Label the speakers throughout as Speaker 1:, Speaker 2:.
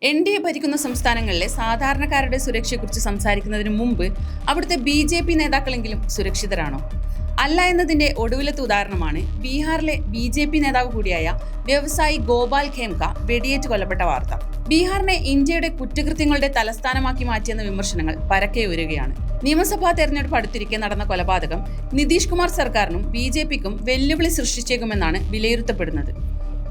Speaker 1: NDA ഭരിക്കുന്ന സംസ്ഥാനങ്ങളിലെ സാധാരണക്കാരുടെ സുരക്ഷയെക്കുറിച്ച് സംസാരിക്കുന്നതിന് മുമ്പ് അവിടുത്തെ BJP നേതാക്കളെങ്കിലും സുരക്ഷിതരാണോ? അല്ല എന്നതിന്റെ ഒടുവിലത്തെ ഉദാഹരണമാണ് ബീഹാറിലെ BJP നേതാവ് കൂടിയായ വ്യവസായി ഗോപാൽ ഖേംക വെടിയേറ്റ് കൊല്ലപ്പെട്ട വാർത്ത. ബീഹാറിനെ ഇന്ത്യയുടെ കുറ്റകൃത്യങ്ങളുടെ തലസ്ഥാനമാക്കി മാറ്റിയെന്ന വിമർശനങ്ങൾ പരക്കെ ഉയരുകയാണ്. നിയമസഭാ തെരഞ്ഞെടുപ്പ് അടുത്തിരിക്കെ നടന്ന കൊലപാതകം നിതീഷ് കുമാർ സർക്കാരിനും BJPക്കും വെല്ലുവിളി സൃഷ്ടിച്ചേക്കുമെന്നാണ് വിലയിരുത്തപ്പെടുന്നത്.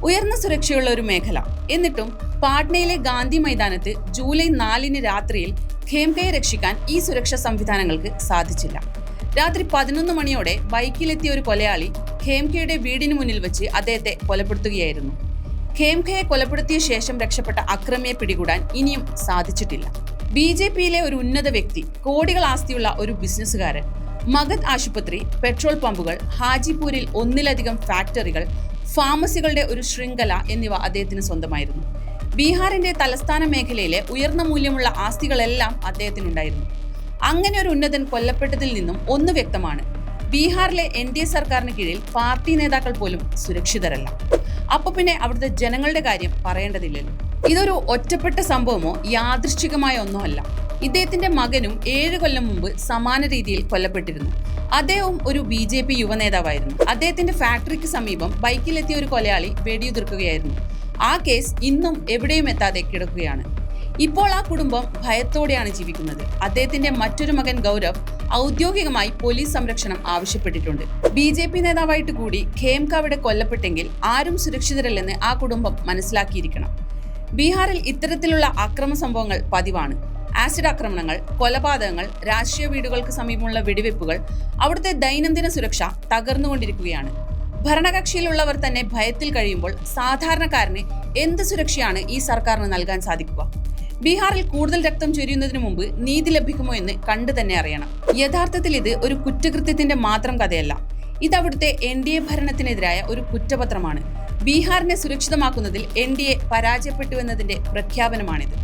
Speaker 1: ഉയർന്ന സുരക്ഷയുള്ള ഒരു മേഖല. എന്നിട്ടും പാട്നയിലെ ഗാന്ധി മൈതാനത്ത് ജൂലൈ 4 രാത്രിയിൽ ഖേംകയെ രക്ഷിക്കാൻ ഈ സുരക്ഷാ സംവിധാനങ്ങൾക്ക് സാധിച്ചില്ല. രാത്രി 11 മണിയോടെ ബൈക്കിലെത്തിയ ഒരു കൊലയാളി ഖേംകയുടെ വീടിന് മുന്നിൽ വെച്ച് അദ്ദേഹത്തെ കൊലപ്പെടുത്തുകയായിരുന്നു. ഖേംകയെ കൊലപ്പെടുത്തിയ ശേഷം രക്ഷപ്പെട്ട അക്രമിയെ പിടികൂടാൻ ഇനിയും സാധിച്ചിട്ടില്ല. BJPയിലെ ഒരു ഉന്നത വ്യക്തി, കോടികൾ ആസ്തിയുള്ള ഒരു ബിസിനസ്സുകാരൻ, മഗധ് ആശുപത്രി, പെട്രോൾ പമ്പുകൾ, ഹാജിപൂരിൽ ഒന്നിലധികം ഫാക്ടറികൾ, ഫാർമസികളുടെ ഒരു ശൃംഖല എന്നിവ അദ്ദേഹത്തിന് സ്വന്തമായിരുന്നു. ബീഹാറിന്റെ തലസ്ഥാന മേഖലയിലെ ഉയർന്ന മൂല്യമുള്ള ആസ്തികളെല്ലാം അദ്ദേഹത്തിനുണ്ടായിരുന്നു. അങ്ങനെ ഒരു ഉന്നതൻ കൊല്ലപ്പെട്ടതിൽ നിന്നും ഒന്ന് വ്യക്തമാണ്: ബീഹാറിലെ NDA സർക്കാരിന് കീഴിൽ പാർട്ടി നേതാക്കൾ പോലും സുരക്ഷിതരല്ല. അപ്പൊ പിന്നെ അവിടുത്തെ ജനങ്ങളുടെ കാര്യം പറയേണ്ടതില്ലല്ലോ. ഇതൊരു ഒറ്റപ്പെട്ട സംഭവമോ യാദൃശ്ചികമായ ഒന്നോ അല്ല. ഇദ്ദേഹത്തിന്റെ മകനും 7 കൊല്ലം മുമ്പ് സമാന രീതിയിൽ കൊല്ലപ്പെട്ടിരുന്നു. അദ്ദേഹവും ഒരു BJP യുവനേതാവായിരുന്നു. അദ്ദേഹത്തിന്റെ ഫാക്ടറിക്ക് സമീപം ബൈക്കിലെത്തിയ ഒരു കൊലയാളി വെടിയുതിർക്കുകയായിരുന്നു. ആ കേസ് ഇന്നും എവിടെയും എത്താതെ കിടക്കുകയാണ്. ഇപ്പോൾ ആ കുടുംബം ഭയത്തോടെയാണ് ജീവിക്കുന്നത്. അദ്ദേഹത്തിന്റെ മറ്റൊരു മകൻ ഗൗരവ് ഔദ്യോഗികമായി പോലീസ് സംരക്ഷണം ആവശ്യപ്പെട്ടിട്ടുണ്ട്. BJP നേതാവായിട്ട് കൂടി ഖേംക അവിടെ കൊല്ലപ്പെട്ടെങ്കിൽ ആരും സുരക്ഷിതരല്ലെന്ന് ആ കുടുംബം മനസ്സിലാക്കിയിരിക്കണം. ബീഹാറിൽ ഇത്തരത്തിലുള്ള അക്രമ സംഭവങ്ങൾ പതിവാണ്. ആസിഡ് ആക്രമണങ്ങൾ, കൊലപാതകങ്ങൾ, രാഷ്ട്രീയ വീടുകൾക്ക് സമീപമുള്ള വെടിവെപ്പുകൾ, അവിടുത്തെ ദൈനംദിന സുരക്ഷ തകർന്നുകൊണ്ടിരിക്കുകയാണ്. ഭരണകക്ഷിയിലുള്ളവർ തന്നെ ഭയത്തിൽ കഴിയുമ്പോൾ സാധാരണക്കാരന് എന്ത് സുരക്ഷയാണ് ഈ സർക്കാരിന് നൽകാൻ സാധിക്കുക? ബീഹാറിൽ കൂടുതൽ രക്തം ചൊരിയുന്നതിന് മുമ്പ് നീതി ലഭിക്കുമോ എന്ന് കണ്ടു തന്നെ അറിയണം. യഥാർത്ഥത്തിൽ ഇത് ഒരു കുറ്റകൃത്യത്തിന്റെ മാത്രം കഥയല്ല. ഇത് അവിടുത്തെ NDA ഭരണത്തിനെതിരായ ഒരു കുറ്റപത്രമാണ്. ബീഹാറിനെ സുരക്ഷിതമാക്കുന്നതിൽ NDA പരാജയപ്പെട്ടുവെന്നതിന്റെ പ്രഖ്യാപനമാണിത്.